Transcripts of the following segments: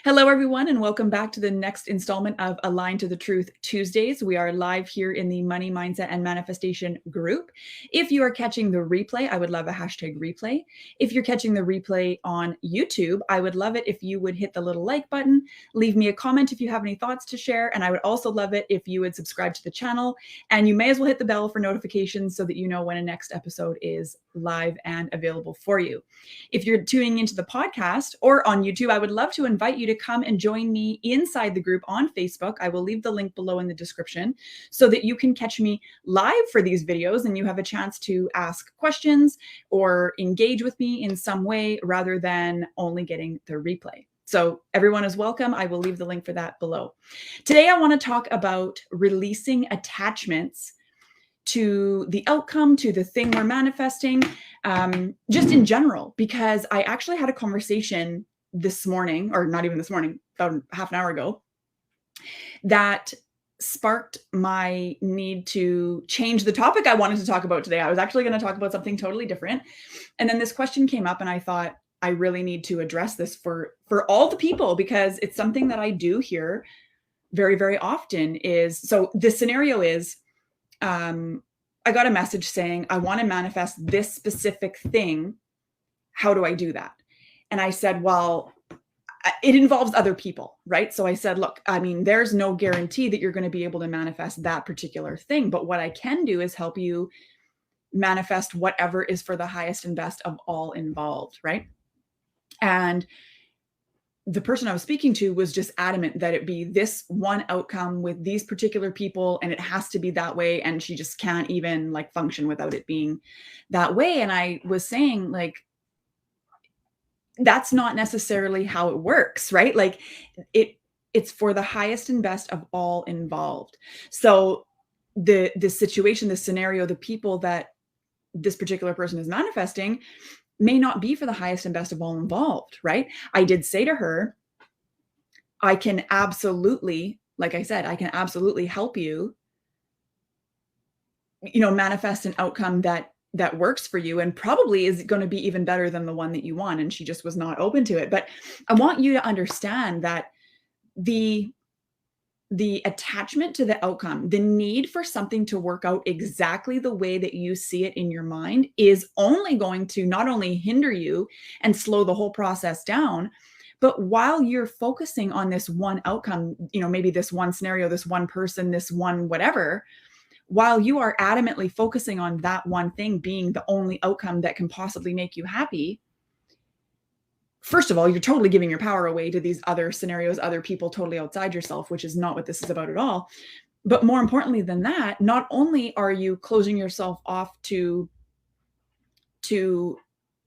Hello, everyone, and welcome back to the next installment of Align to the Truth Tuesdays. We are live here in the Money, Mindset, and Manifestation group. If you are catching the replay, I would love a hashtag replay. If you're catching the replay on YouTube, I would love it if you would hit the little like button, leave me a comment if you have any thoughts to share, and I would also love it if you would subscribe to the channel, and you may as well hit the bell for notifications so that you know when a next episode is live and available for you. If you're tuning into the podcast or on YouTube, I would love to invite you to come and join me inside the group on Facebook. I will leave the link below in the description so that you can catch me live for these videos and you have a chance to ask questions or engage with me in some way rather than only getting the replay. So everyone is welcome. I will leave the link for that below. Today, I want to talk about releasing attachments to the outcome, to the thing we're manifesting, just in general, because I actually had a conversation this morning, or not even this morning, about half an hour ago, that sparked my need to change the topic I wanted to talk about today. I was actually going to talk about something totally different. And then this question came up and I thought, I really need to address this for all the people, because it's something that I do hear very, very often. So the scenario is, I got a message saying, I want to manifest this specific thing. How do I do that? And I said, well, it involves other people, right? So I said, look, I mean, there's no guarantee that you're going to be able to manifest that particular thing. But what I can do is help you manifest whatever is for the highest and best of all involved, right? And the person I was speaking to was just adamant that it be this one outcome with these particular people, and it has to be that way. And she just can't even function without it being that way. And I was saying, that's not necessarily how it works, right? It's for the highest and best of all involved. So the situation, the scenario, the people that this particular person is manifesting may not be for the highest and best of all involved, right? I did say to her, I can absolutely, like I said, I can absolutely help you, manifest an outcome that works for you and probably is going to be even better than the one that you want. And she just was not open to it. But I want you to understand that the attachment to the outcome, the need for something to work out exactly the way that you see it in your mind, is only going to not only hinder you and slow the whole process down, but while you're focusing on this one outcome, maybe this one scenario, this one person, this one whatever, while you are adamantly focusing on that one thing being the only outcome that can possibly make you happy, first of all, you're totally giving your power away to these other scenarios, other people totally outside yourself, which is not what this is about at all. But more importantly than that, not only are you closing yourself off to the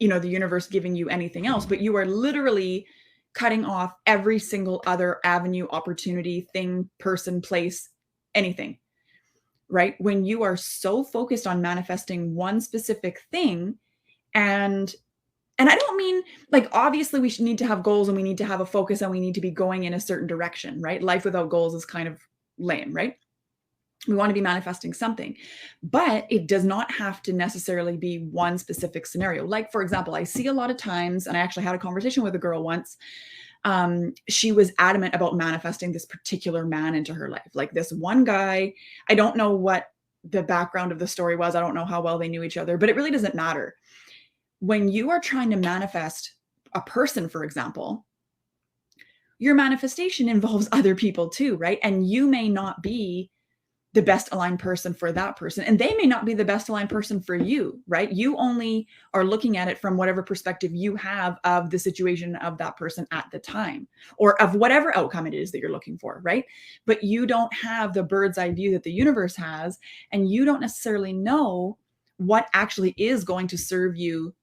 universe giving you anything else, but you are literally cutting off every single other avenue, opportunity, thing, person, place, anything, right? When you are so focused on manifesting one specific thing, and I don't mean obviously we should need to have goals and we need to have a focus and we need to be going in a certain direction, right? Life without goals is kind of lame, right? We want to be manifesting something, but it does not have to necessarily be one specific scenario. Like, for example, I see a lot of times, and I actually had a conversation with a girl once. She was adamant about manifesting this particular man into her life, like this one guy. I don't know what the background of the story was. I don't know how well they knew each other, but it really doesn't matter. When you are trying to manifest a person, for example, your manifestation involves other people too, right? And you may not be the best aligned person for that person, and they may not be the best aligned person for you, right? You only are looking at it from whatever perspective you have of the situation of that person at the time, or of whatever outcome it is that you're looking for, right? But you don't have the bird's eye view that the universe has, and you don't necessarily know what actually is going to serve you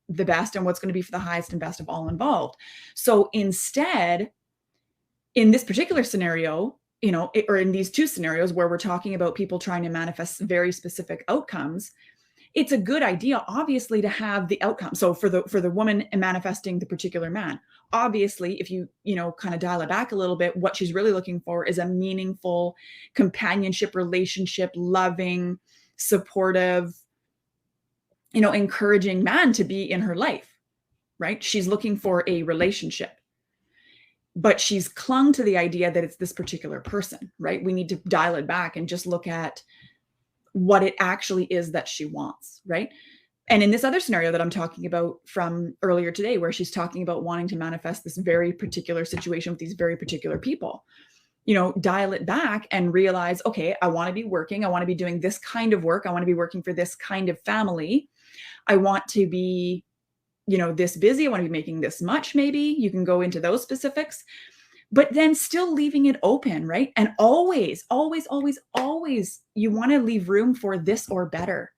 the best and what's going to be for the highest and best of all involved. So instead, in this particular scenario, or in these two scenarios where we're talking about people trying to manifest very specific outcomes, it's a good idea, obviously, to have the outcome. So for the woman manifesting the particular man, obviously, if you kind of dial it back a little bit, what she's really looking for is a meaningful companionship, relationship, loving, supportive, encouraging man to be in her life, right? She's looking for a relationship. but she's clung to the idea that it's this particular person, right? We need to dial it back and just look at what it actually is that she wants, right? And in this other scenario that I'm talking about from earlier today, where she's talking about wanting to manifest this very particular situation with these very particular people, dial it back and realize, okay, I want to be working. I want to be doing this kind of work. I want to be working for this kind of family. I want to be, this busy. I want to be making this much, maybe. You can go into those specifics, but then still leaving it open, right? And always, always, always, always, you want to leave room for this or better,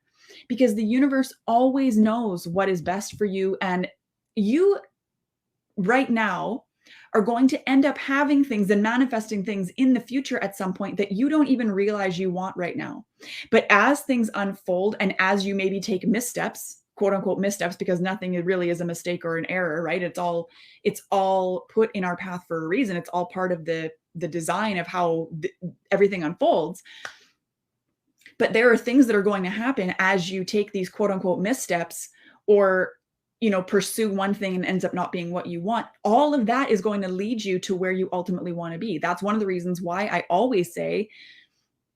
because the universe always knows what is best for you. And you right now are going to end up having things and manifesting things in the future at some point that you don't even realize you want right now. But as things unfold and as you maybe take missteps, quote unquote missteps, because nothing really is a mistake or an error, right? It's all put in our path for a reason. It's all part of the design of how everything unfolds. But there are things that are going to happen as you take these quote unquote missteps, or pursue one thing and ends up not being what you want. All of that is going to lead you to where you ultimately want to be. That's one of the reasons why I always say,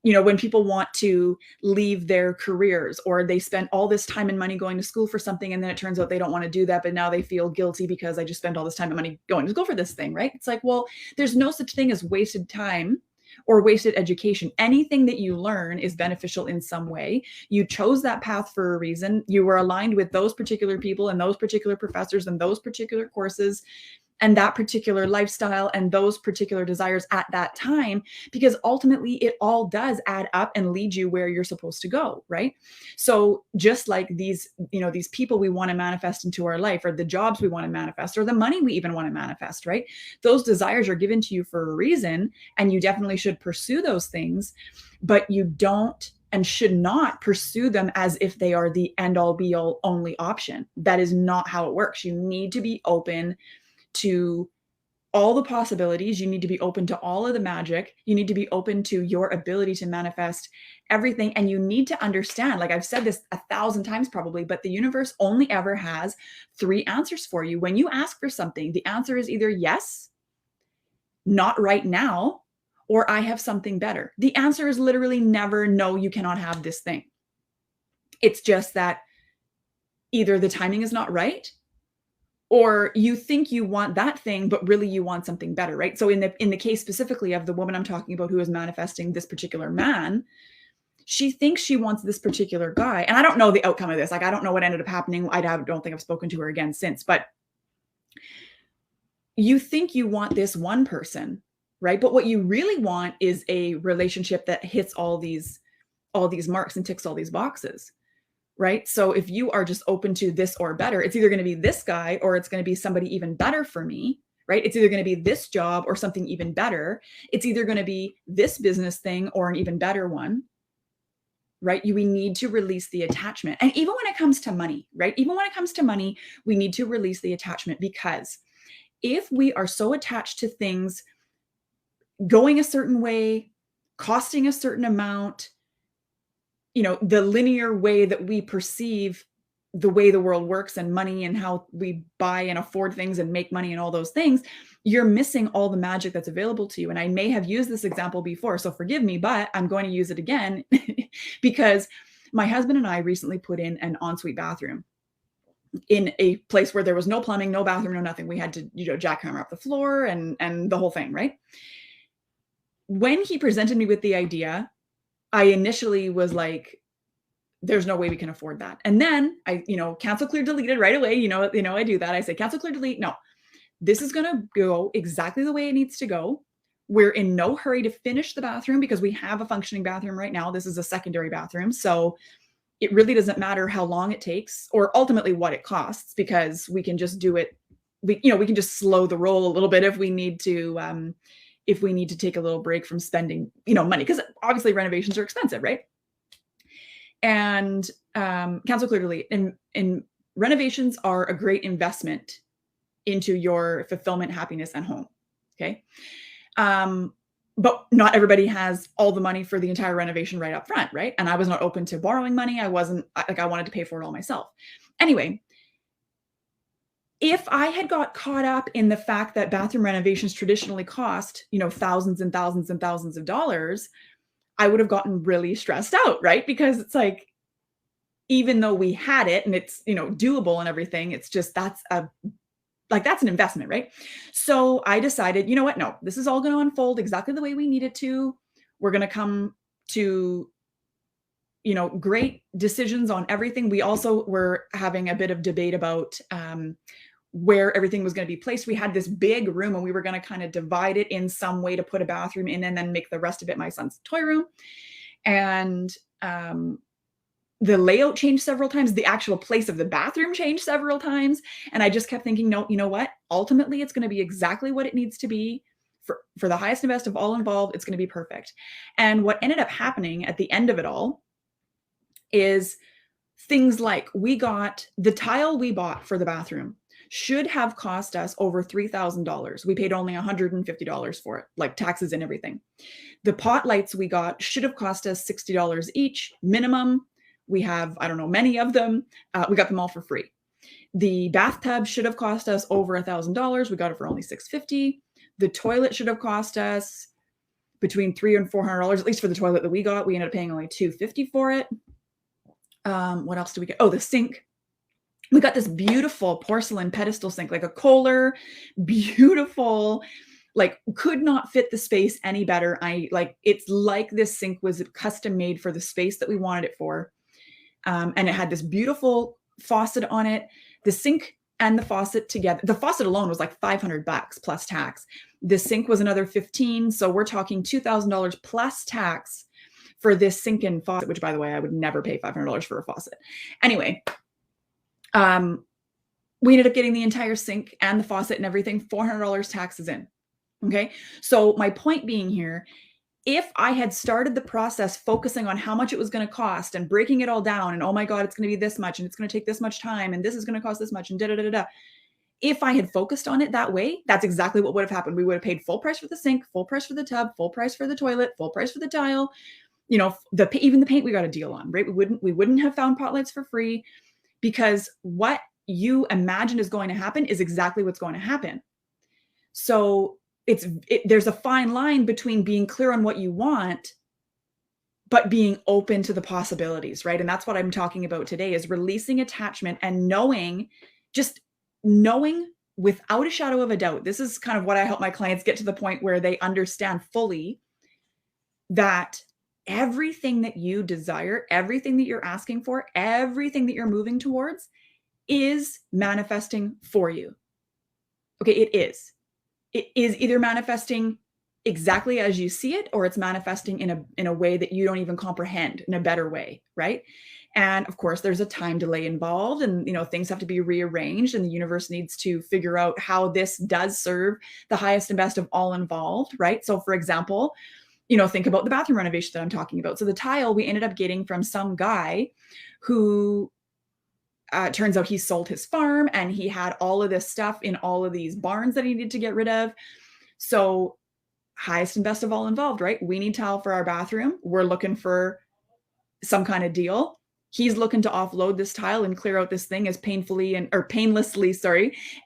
when people want to leave their careers, or they spend all this time and money going to school for something, and then it turns out they don't want to do that, but now they feel guilty because I just spent all this time and money going to school for this thing, right? It's like, well, there's no such thing as wasted time or wasted education. Anything that you learn is beneficial in some way. You chose that path for a reason. You were aligned with those particular people and those particular professors and those particular courses and that particular lifestyle and those particular desires at that time, because ultimately it all does add up and lead you where you're supposed to go, right? So just like these people we want to manifest into our life, or the jobs we want to manifest, or the money we even want to manifest, right? Those desires are given to you for a reason, and you definitely should pursue those things, but you don't and should not pursue them as if they are the end all be all only option. That is not how it works. You need to be open to all the possibilities. You need to be open to all of the magic. You need to be open to your ability to manifest everything. And you need to understand, like I've said this 1,000 times probably, but the universe only ever has 3 answers for you. When you ask for something, the answer is either yes, not right now, or I have something better. The answer is literally never no, you cannot have this thing. It's just that either the timing is not right, or you think you want that thing, but really you want something better, right? So in the case specifically of the woman I'm talking about who is manifesting this particular man, she thinks she wants this particular guy. And I don't know the outcome of this. Like, I don't know what ended up happening. Don't think I've spoken to her again since, but you think you want this one person, right? But what you really want is a relationship that hits all these marks and ticks all these boxes. Right? So if you are just open to this or better, it's either going to be this guy or it's going to be somebody even better for me, right? It's either going to be this job or something even better. It's either going to be this business thing or an even better one, right? We need to release the attachment. And even when it comes to money, right? Even when it comes to money, we need to release the attachment, because if we are so attached to things going a certain way, costing a certain amount, the linear way that we perceive the way the world works and money and how we buy and afford things and make money and all those things, you're missing all the magic that's available to you. And I may have used this example before, so forgive me, but I'm going to use it again because my husband and I recently put in an ensuite bathroom in a place where there was no plumbing, no bathroom, no nothing. We had to, jackhammer up the floor and the whole thing, right? When he presented me with the idea, I initially was like, there's no way we can afford that. And then I, cancel, clear, deleted right away. I do that. I say, cancel, clear, delete. No, this is going to go exactly the way it needs to go. We're in no hurry to finish the bathroom because we have a functioning bathroom right now. This is a secondary bathroom. So it really doesn't matter how long it takes or ultimately what it costs, because we can just do it. We can just slow the roll a little bit if we need to, take a little break from spending, money, because obviously renovations are expensive, right? And cancel, clear, delete. And renovations are a great investment into your fulfillment, happiness, and home. Okay. But not everybody has all the money for the entire renovation right up front, right? And I was not open to borrowing money. I wanted to pay for it all myself. Anyway, If I had got caught up in the fact that bathroom renovations traditionally cost, thousands and thousands and thousands of dollars, I would have gotten really stressed out, right? Because it's like, even though we had it and it's, doable and everything, it's just that's an investment, right? So I decided, you know what? No, this is all going to unfold exactly the way we need it to. We're going to come to, great decisions on everything. We also were having a bit of debate about where everything was going to be placed. We had this big room and we were going to kind of divide it in some way to put a bathroom in and then make the rest of it my son's toy room. And the layout changed several times. The actual place of the bathroom changed several times. And I just kept thinking, no, you know what? Ultimately, it's going to be exactly what it needs to be for the highest and best of all involved. It's going to be perfect. And what ended up happening at the end of it all is things like the tile we bought for the bathroom should have cost us over $3,000. We paid only $150 for it, like taxes and everything. The pot lights we got should have cost us $60 each minimum. We have, I don't know, many of them. We got them all for free. The bathtub should have cost us over $1,000. We got it for only $650. The toilet should have cost us between $300 and $400, at least for the toilet that we got. We ended up paying only $250 for it. What else did we get? Oh, the sink. We got this beautiful porcelain pedestal sink, like a Kohler, beautiful, like could not fit the space any better. It's like this sink was custom made for the space that we wanted it for. And it had this beautiful faucet on it. The sink and the faucet together, the faucet alone was like $500 plus tax. The sink was another $15. So we're talking $2,000 plus tax for this sink and faucet, which, by the way, I would never pay $500 for a faucet. Anyway, we ended up getting the entire sink and the faucet and everything, $400 taxes in. Okay. So my point being here, if I had started the process focusing on how much it was going to cost and breaking it all down and, oh my God, it's going to be this much and it's going to take this much time and this is going to cost this much and da-da-da-da-da. If I had focused on it that way, that's exactly what would have happened. We would have paid full price for the sink, full price for the tub, full price for the toilet, full price for the tile. Even the paint we got a deal on, right? We wouldn't have found pot lights for free, because what you imagine is going to happen is exactly what's going to happen. So there's a fine line between being clear on what you want, but being open to the possibilities, right? And that's what I'm talking about today, is releasing attachment and knowing without a shadow of a doubt. This is kind of what I help my clients get to the point where they understand fully that everything that you desire, everything that you're asking for, everything that you're moving towards is manifesting for you. Okay, it is. It is either manifesting exactly as you see it, or it's manifesting in a way that you don't even comprehend, in a better way, right? And of course, there's a time delay involved, and things have to be rearranged, and the universe needs to figure out how this does serve the highest and best of all involved, right? So for example, think about the bathroom renovation that I'm talking about. So the tile we ended up getting from some guy who turns out he sold his farm and he had all of this stuff in all of these barns that he needed to get rid of. So highest and best of all involved, right? We need tile for our bathroom. We're looking for some kind of deal. He's looking to offload this tile and clear out this thing as painlessly, and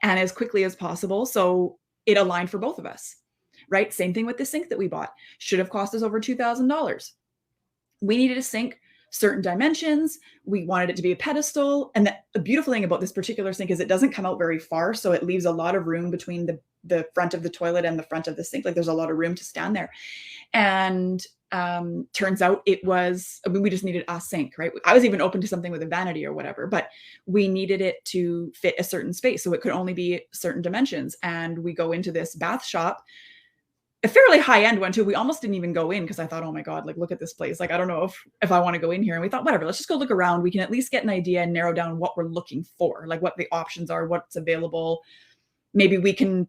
as quickly as possible. So it aligned for both of us, right? Same thing with the sink that we bought. Should have cost us over $2,000. We needed a sink, certain dimensions. We wanted it to be a pedestal. And the beautiful thing about this particular sink is it doesn't come out very far. So it leaves a lot of room between the front of the toilet and the front of the sink. Like there's a lot of room to stand there. And turns out we just needed a sink, right? I was even open to something with a vanity or whatever, but we needed it to fit a certain space. So it could only be certain dimensions. And we go into this bath shop, a fairly high-end one too. We almost didn't even go in because I thought, oh my God, like look at this place. Like, I don't know if I want to go in here. And we thought, whatever, let's just go look around. We can at least get an idea and narrow down what we're looking for, like what the options are, what's available. Maybe we can,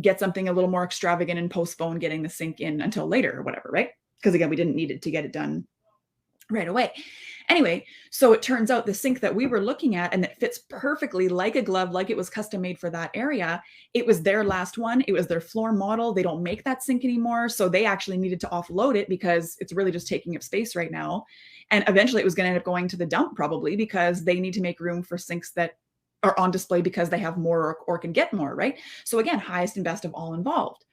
get something a little more extravagant and postpone getting the sink in until later or whatever, right? Because again, we didn't need it to get it done right away. Anyway, so it turns out the sink that we were looking at and that fits perfectly like a glove, like it was custom made for that area, it was their last one. It was their floor model. They don't make that sink anymore. So they actually needed to offload it because it's really just taking up space right now. And eventually it was going to end up going to the dump probably, because they need to make room for sinks that are on display because they have more or can get more, right? So again, highest and best of all involved.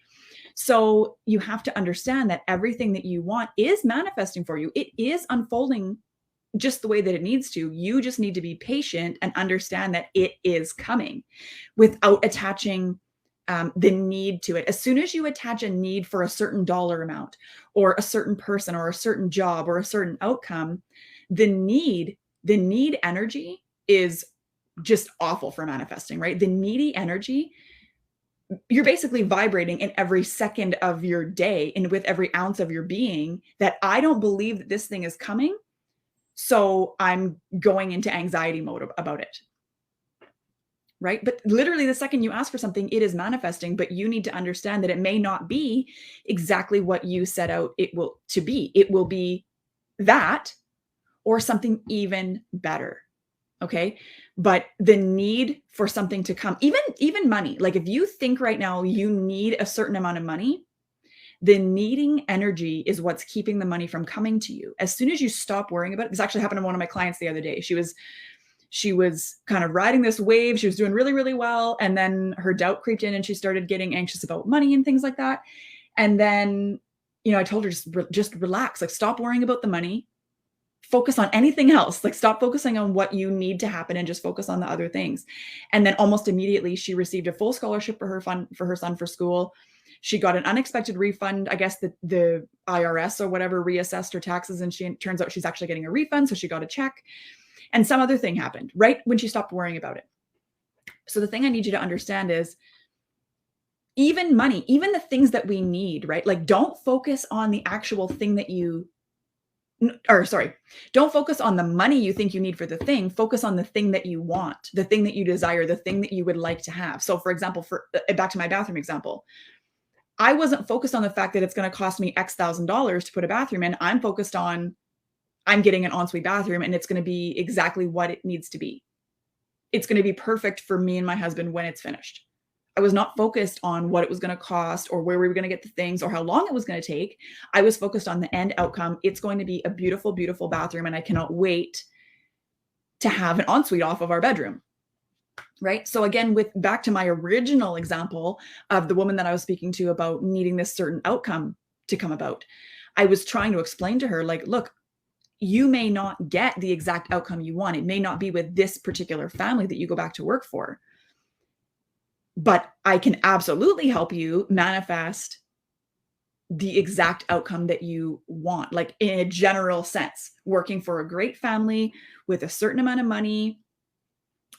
So you have to understand that everything that you want is manifesting for you. It is unfolding just the way that it needs to. You just need to be patient and understand that it is coming without attaching the need to it. As soon as you attach a need for a certain dollar amount or a certain person or a certain job or a certain outcome, the need energy is just awful for manifesting, right? The needy energy, you're basically vibrating in every second of your day and with every ounce of your being that I don't believe that this thing is coming. So I'm going into anxiety mode about it. Right? But literally the second you ask for something, it is manifesting, but you need to understand that it may not be exactly what you set out it will to be. It will be that or something even better. Okay? But the need for something to come, even money. Like if you think right now you need a certain amount of money, the needing energy is what's keeping the money from coming to you. As soon as you stop worrying about it, this actually happened to one of my clients the other day. She was kind of riding this wave. She was doing really, really well. And then her doubt creeped in and she started getting anxious about money and things like that. And then, I told her, just relax, like stop worrying about the money, focus on anything else. Like stop focusing on what you need to happen and just focus on the other things. And then almost immediately she received a full scholarship for her son for school. She got an unexpected refund. I guess the IRS or whatever reassessed her taxes and turns out she's actually getting a refund. So she got a check. And some other thing happened right when she stopped worrying about it. So the thing I need you to understand is even money, even the things that we need, right? Like don't focus on the actual thing don't focus on the money you think you need for the thing. Focus on the thing that you want, the thing that you desire, the thing that you would like to have. So for example, back to my bathroom example, I wasn't focused on the fact that it's going to cost me X thousand dollars to put a bathroom in. I'm focused on I'm getting an ensuite bathroom and it's going to be exactly what it needs to be. It's going to be perfect for me and my husband when it's finished. I was not focused on what it was going to cost or where we were going to get the things or how long it was going to take. I was focused on the end outcome. It's going to be a beautiful, beautiful bathroom and I cannot wait to have an ensuite off of our bedroom. Right? So again, back to my original example of the woman that I was speaking to about needing this certain outcome to come about, I was trying to explain to her, like, look, you may not get the exact outcome you want. It may not be with this particular family that you go back to work for. But I can absolutely help you manifest the exact outcome that you want, like in a general sense, working for a great family with a certain amount of money,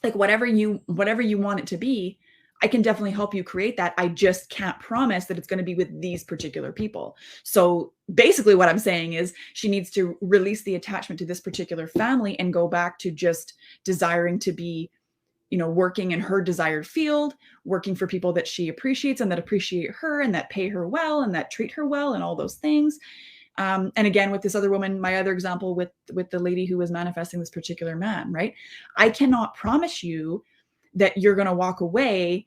like whatever you want it to be. I can definitely help you create that. I just can't promise that it's going to be with these particular people. So basically what I'm saying is she needs to release the attachment to this particular family and go back to just desiring to be, working in her desired field, working for people that she appreciates and that appreciate her and that pay her well and that treat her well and all those things. And again, with this other woman, my other example with the lady who was manifesting this particular man, right? I cannot promise you that you're going to walk away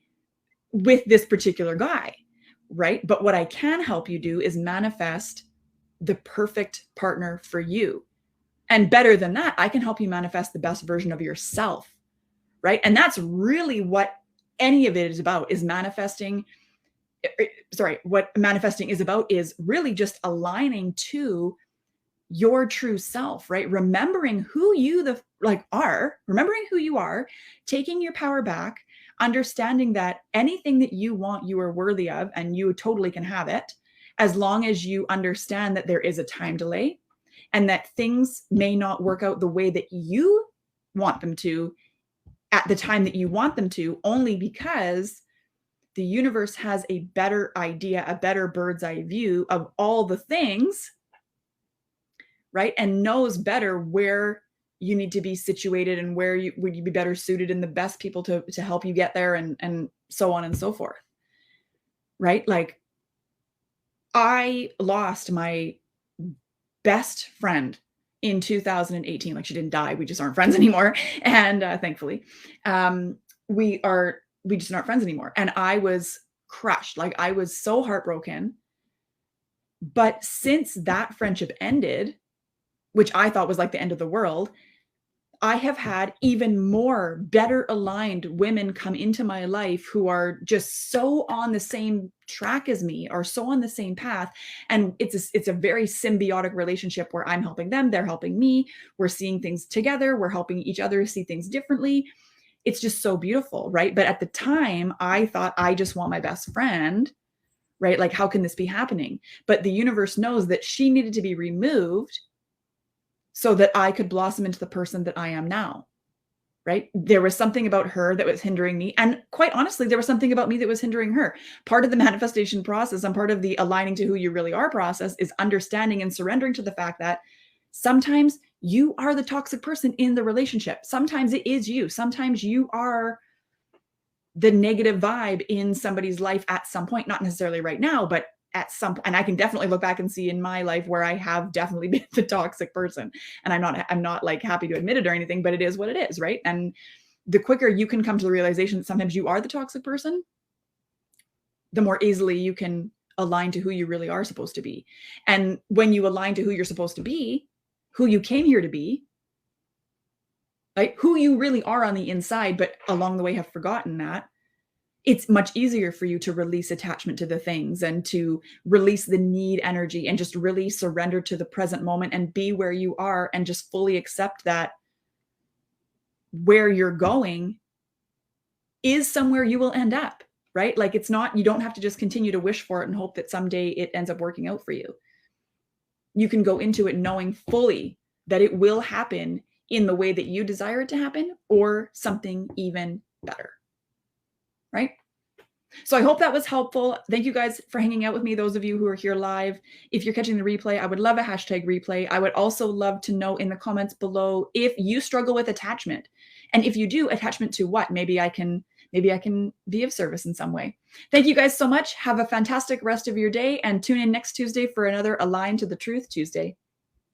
with this particular guy, right? But what I can help you do is manifest the perfect partner for you. And better than that, I can help you manifest the best version of yourself, right? And that's really what any of it is about, is manifesting. What manifesting is about is really just aligning to your true self, right? Remembering who you remembering who you are, taking your power back, understanding that anything that you want, you are worthy of, and you totally can have it, as long as you understand that there is a time delay and that things may not work out the way that you want them to at the time that you want them to, only because the universe has a better idea, a better bird's eye view of all the things, right? And knows better where you need to be situated and where would you be better suited and the best people to help you get there and so on and so forth, right? Like I lost my best friend in 2018. Like she didn't die. We just aren't friends anymore. And thankfully, we just aren't friends anymore. And I was crushed. Like I was so heartbroken. But since that friendship ended, which I thought was like the end of the world, I have had even more better aligned women come into my life who are just so on the same track as me, are so on the same path. And it's a very symbiotic relationship where I'm helping them, they're helping me, we're seeing things together, we're helping each other see things differently. It's just so beautiful, right? But at the time, I thought, I just want my best friend, right? Like, how can this be happening? But the universe knows that she needed to be removed so that I could blossom into the person that I am now, right? There was something about her that was hindering me. And quite honestly, there was something about me that was hindering her. Part of the manifestation process and part of the aligning to who you really are process is understanding and surrendering to the fact that sometimes you are the toxic person in the relationship. Sometimes it is you. Sometimes you are the negative vibe in somebody's life at some point, not necessarily right now, but at some point. And I can definitely look back and see in my life where I have definitely been the toxic person. And I'm not like happy to admit it or anything, but it is what it is, right? And the quicker you can come to the realization that sometimes you are the toxic person, the more easily you can align to who you really are supposed to be. And when you align to who you're supposed to be, who you came here to be, right? Who you really are on the inside, but along the way have forgotten that, it's much easier for you to release attachment to the things and to release the need energy and just really surrender to the present moment and be where you are and just fully accept that where you're going is somewhere you will end up, right? Like, it's not, you don't have to just continue to wish for it and hope that someday it ends up working out for you. You can go into it knowing fully that it will happen in the way that you desire it to happen or something even better. Right? So I hope that was helpful. Thank you guys for hanging out with me, those of you who are here live. If you're catching the replay, I would love a hashtag replay. I would also love to know in the comments below if you struggle with attachment. And if you do, attachment to what? Maybe I can be of service in some way. Thank you guys so much. Have a fantastic rest of your day and tune in next Tuesday for another Align to the Truth Tuesday.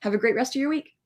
Have a great rest of your week.